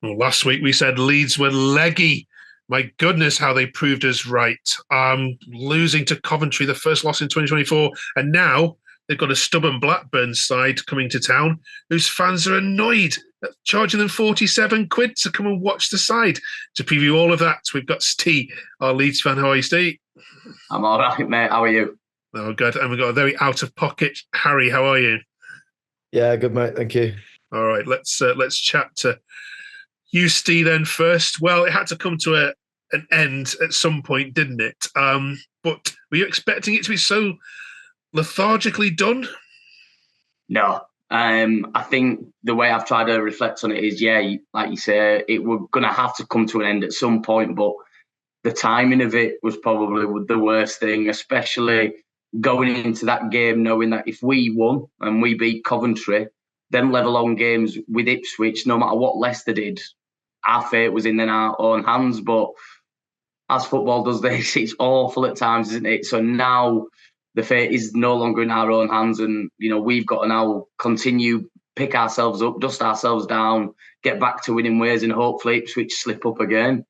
Well, last week we said Leeds were leggy. My goodness, how they proved us right. Losing to Coventry, the first loss in 2024. And now they've got a stubborn Blackburn side coming to town whose fans are annoyed at charging them 47 quid to come and watch the side. To preview all of that, we've got Steve, our Leeds fan. How are you, Steve? I'm all right, mate. How are you? Oh, good. And we've got a very out-of-pocket Harry. How are you? Yeah, good, mate. Thank you. All right, let's chat to you, Steve, then first. Well, it had to come to an end at some point, didn't it? But were you expecting it to be so lethargically done? No. I think the way I've tried to reflect on it is, yeah, like you say, it we're going to have to come to an end at some point, but the timing of it was probably the worst thing, especially going into that game knowing that if we won and we beat Coventry, then level on games with Ipswich, no matter what Leicester did, our fate was in our own hands. But as football does this, it's awful at times, isn't it? So now the fate is no longer in our own hands, and we've got to now continue, pick ourselves up, dust ourselves down, get back to winning ways, and hopefully Ipswich slip up again.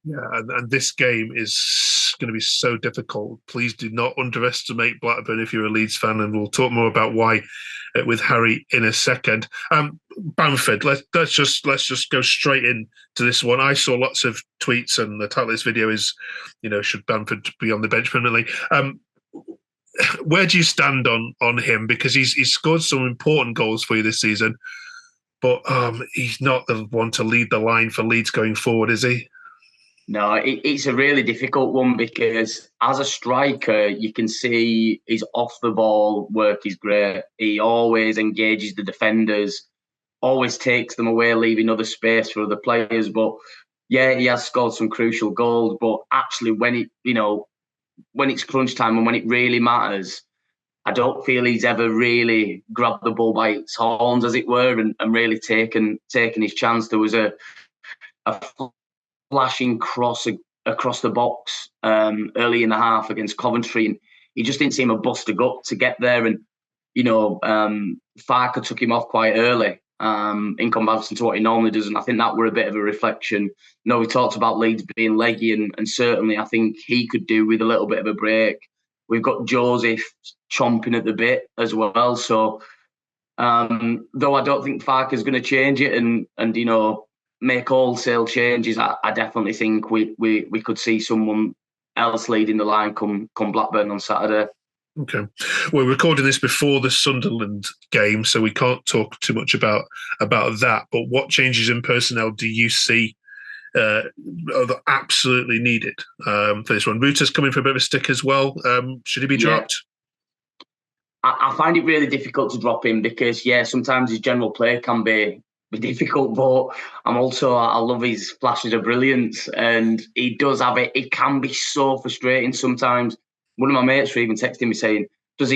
Yeah, and this game is going to be so difficult. Please do not underestimate Blackburn if you're a Leeds fan, and we'll talk more about why with Harry in a second. Bamford, let's just go straight into this one. I saw lots of tweets, and the title of this video is, should Bamford be on the bench permanently? Where do you stand on him? Because he's scored some important goals for you this season, but he's not the one to lead the line for Leeds going forward, is he? No, it's a really difficult one because as a striker, you can see his off the ball work is great. He always engages the defenders, always takes them away, leaving other space for other players. But yeah, he has scored some crucial goals. But actually, when it's crunch time and when it really matters, I don't feel he's ever really grabbed the ball by its horns, as it were, and really taken his chance. There was a flashing cross across the box early in the half against Coventry, and he just didn't seem a bust a gut to get there. And Farker took him off quite early in comparison to what he normally does, and I think that were a bit of a reflection. We talked about Leeds being leggy, and certainly I think he could do with a little bit of a break. We've got Joseph chomping at the bit as well, so though I don't think Farker's going to change it and make wholesale changes, I definitely think we could see someone else leading the line come Blackburn on Saturday. Okay. We're recording this before the Sunderland game, so we can't talk too much about that. But what changes in personnel do you see are absolutely needed for this one? Rutter's coming for a bit of a stick as well. Should he be dropped? I find it really difficult to drop him because, sometimes his general play can be difficult, but I love his flashes of brilliance, and he does have it. It can be so frustrating sometimes. One of my mates were even texting me saying, does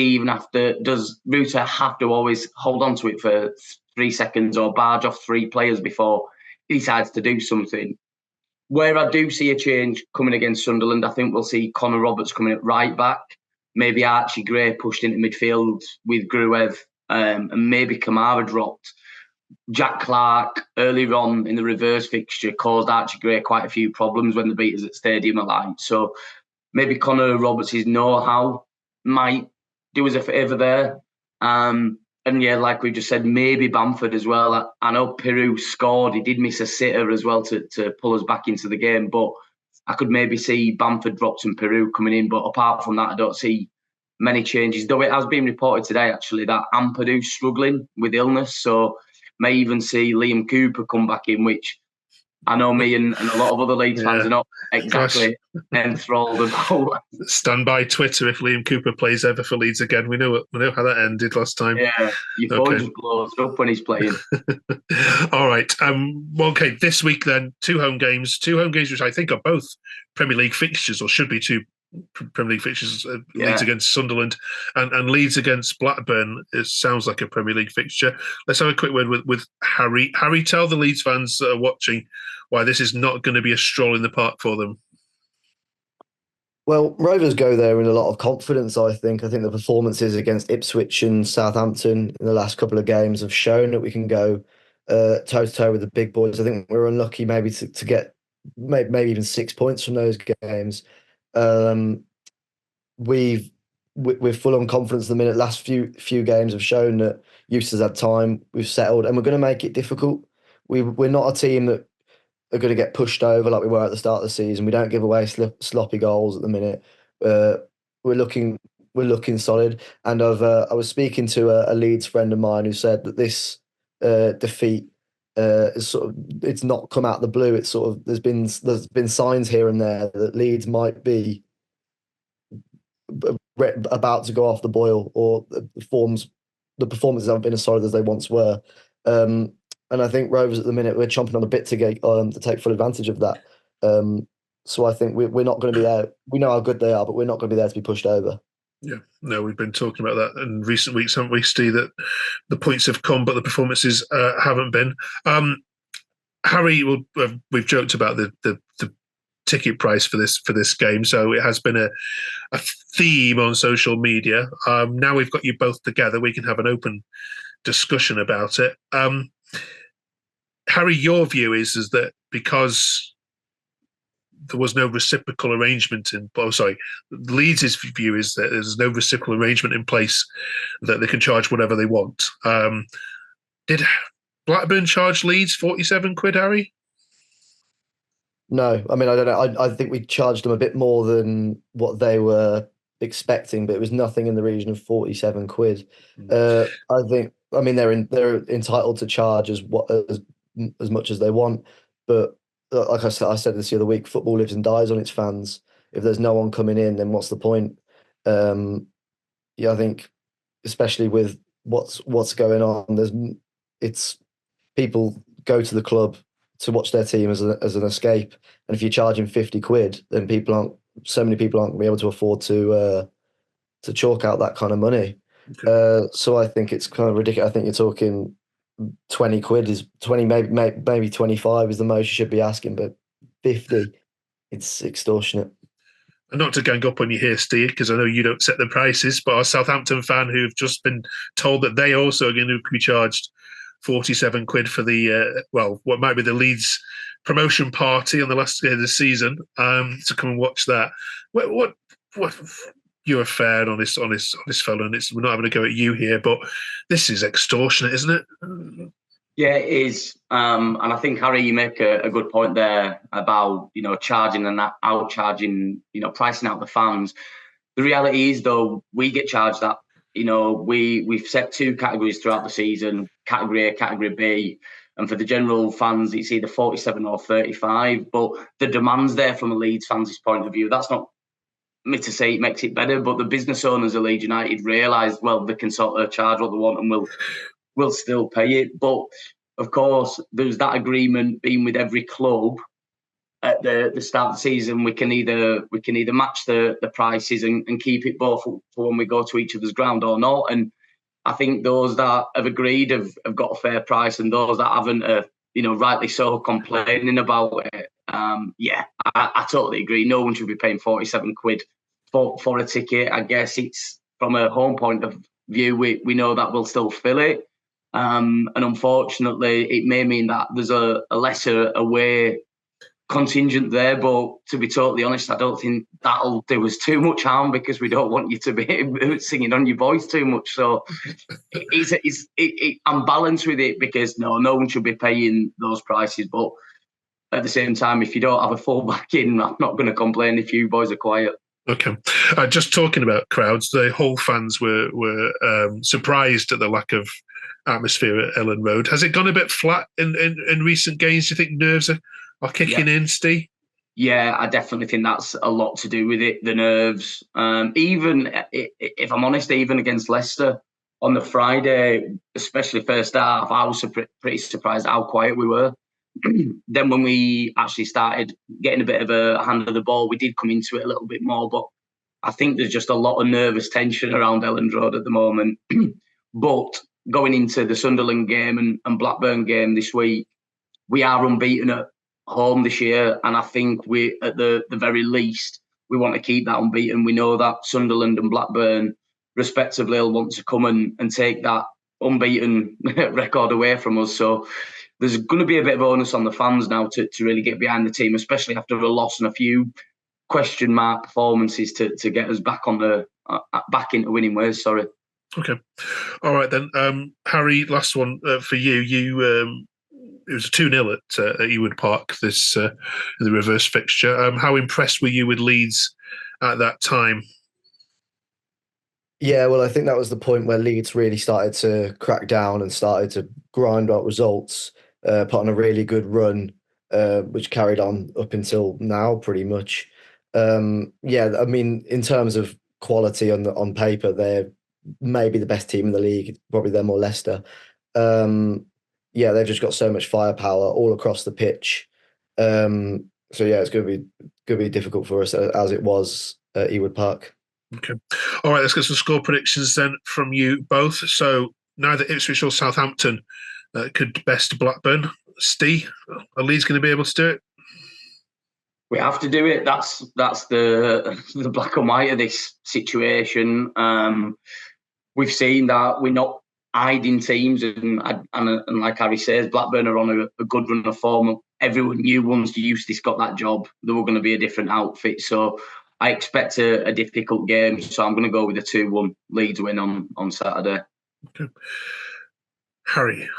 Rutter have to always hold on to it for 3 seconds or barge off 3 players before he decides to do something? Where I do see a change coming against Sunderland, I think we'll see Connor Roberts coming at right back, maybe Archie Gray pushed into midfield with Gruev, and maybe Kamara dropped. Jack Clark earlier on in the reverse fixture caused Archie Gray quite a few problems when the beat us at Stadium Aligned. So maybe Connor Roberts' know-how might do us a favour there. And like we just said, maybe Bamford as well. I know Peru scored. He did miss a sitter as well to pull us back into the game. But I could maybe see Bamford dropped and Peru coming in. But apart from that, I don't see many changes. Though it has been reported today, actually, that Ampadu's struggling with illness. So may even see Liam Cooper come back in, which I know me and a lot of other Leeds fans are not exactly enthralled about. Stand by Twitter if Liam Cooper plays ever for Leeds again. We know how that ended last time. Yeah, your phone just blows up when he's playing. All right. Okay, this week then, 2 home games which I think are both Premier League fixtures, or should be 2 Premier League fixtures. Leeds against Sunderland and Leeds against Blackburn. It sounds like a Premier League fixture. Let's have a quick word with Harry. Harry, tell the Leeds fans that are watching why this is not going to be a stroll in the park for them. Well, Rovers go there in a lot of confidence, I think. I think the performances against Ipswich and Southampton in the last couple of games have shown that we can go toe to toe with the big boys. I think we're unlucky maybe to get maybe even 6 points from those games. We're full on confidence at the minute. Last few games have shown that Eustace had time. We've settled, and we're going to make it difficult. We're not a team that are going to get pushed over like we were at the start of the season. We don't give away sloppy goals at the minute. We're looking solid. And I was speaking to a Leeds friend of mine who said that this defeat is it's not come out of the blue. It's there's been signs here and there that Leeds might be about to go off the boil, or the performances haven't been as solid as they once were. And I think Rovers at the minute, we're chomping on the bit to take full advantage of that. So I think we're not going to be there. We know how good they are, but we're not going to be there to be pushed over. Yeah, no, we've been talking about that in recent weeks, haven't we, Steve? That the points have come, but the performances haven't been. Harry, we've joked about the ticket price for this game, so it has been a theme on social media. Now we've got you both together, we can have an open discussion about it. Harry, your view is that because there was no reciprocal arrangement Leeds' view is that there's no reciprocal arrangement in place, that they can charge whatever they want. Did Blackburn charge Leeds 47 quid, Harry? No, I mean, I don't know. I think we charged them a bit more than what they were expecting, but it was nothing in the region of 47 quid. I think, I mean, they're entitled to charge as much as they want, but like I said this the other week, football lives and dies on its fans. If there's no one coming in, then what's the point? I think, especially with what's going on, it's people go to the club to watch their team as an escape, and if you're charging 50 quid, then so many people aren't going to be able to afford to chalk out that kind of money. Okay. So I think it's kind of ridiculous. I think you're talking 20 quid is 20, maybe 25 is the most you should be asking, but 50, it's extortionate. And not to gang up on you here, Steve, because I know you don't set the prices, but a Southampton fan who've just been told that they also are going to be charged 47 quid for the what might be the Leeds promotion party on the last day of the season, to come and watch that. What you're a fair and honest fellow, and we're not having to go at you here, but this is extortionate, isn't it? Yeah, it is. And I think, Harry, you make a good point there about, charging and outcharging, pricing out the fans. The reality is, though, we get charged that. We've set two categories throughout the season, category A, category B. And for the general fans, it's either 47 or 35. But the demand's there from a Leeds fans' point of view. That's not me to say it makes it better, but the business owners of Leeds United realise, well, they can sort of charge what they want and we'll still pay it. But, of course, there's that agreement being with every club at the start of the season. We can either match the prices and keep it both for when we go to each other's ground or not. And I think those that have agreed have got a fair price, and those that haven't are, rightly so, complaining about it. I totally agree. No one should be paying 47 quid for a ticket. I guess it's from a home point of view, we know that we'll still fill it. And unfortunately, it may mean that there's a lesser away contingent there, but to be totally honest, I don't think that'll do us too much harm, because we don't want you to be singing on your voice too much. So I'm balanced with it, because no one should be paying those prices, but at the same time, if you don't have a full backing, I'm not going to complain if you boys are quiet. Okay. Just talking about crowds, the Hull fans were surprised at the lack of atmosphere at Ellen Road. Has it gone a bit flat in recent games? Do you think nerves are kicking in, Steve? Yeah, I definitely think that's a lot to do with it, the nerves. Even, if I'm honest, even against Leicester on the Friday, especially first half, I was pretty surprised how quiet we were. Then when we actually started getting a bit of a hand of the ball, we did come into it a little bit more. But I think there's just a lot of nervous tension around Elland Road at the moment. But going into the Sunderland game and Blackburn game this week, we are unbeaten at home this year. And I think we, at the very least, we want to keep that unbeaten. We know that Sunderland and Blackburn, respectively, will want to come and take that unbeaten record away from us. So there's going to be a bit of onus on the fans now to really get behind the team, especially after a loss and a few question mark performances to get us back on the back into winning ways. Sorry. Okay. All right then. Harry, last one for you. It was a 2-0 at Ewood Park, this the reverse fixture. How impressed were you with Leeds at that time? Yeah, well, I think that was the point where Leeds really started to crack down and started to grind out results, put on a really good run, which carried on up until now, pretty much. Yeah, I mean, in terms of quality on paper, they're maybe the best team in the league, probably them or Leicester. Yeah, they've just got so much firepower all across the pitch. So yeah, it's going to be difficult for us as it was at Ewood Park. Okay. All right, let's get some score predictions then from you both. So neither Ipswich or Southampton could best Blackburn. Steve, are Leeds going to be able to do it? We have to do it. That's the black and white of this situation. We've seen that we're not hiding teams, and like Harry says, Blackburn are on a good run of form. Everyone knew once Eustace got that job, they were going to be a different outfit. So I expect a difficult game. So I'm going to go with a 2-1 Leeds win on Saturday. Okay. Harry.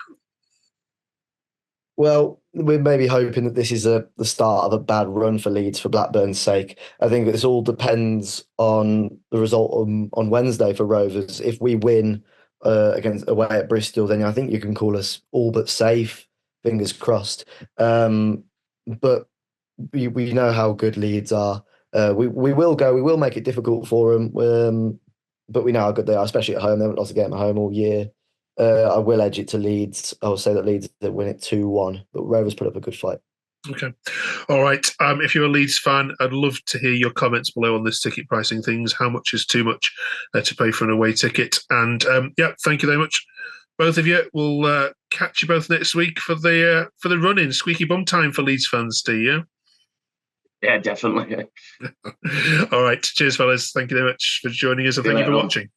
Well, we're maybe hoping that this is the start of a bad run for Leeds for Blackburn's sake. I think this all depends on the result on Wednesday for Rovers. If we win away at Bristol, then I think you can call us all but safe. Fingers crossed. But we know how good Leeds are. We will make it difficult for them. But we know how good they are, especially at home. They haven't lost a game at home all year. I will edge it to Leeds. I will say that Leeds win it 2-1, but Rovers put up a good fight. Okay. All right. If you're a Leeds fan, I'd love to hear your comments below on this ticket pricing things. How much is too much to pay for an away ticket? And yeah, thank you very much, both of you. We'll catch you both next week for the run-in. Squeaky bum time for Leeds fans, Steve, yeah? Yeah, definitely. All right. Cheers, fellas. Thank you very much for joining us, and thank you for watching.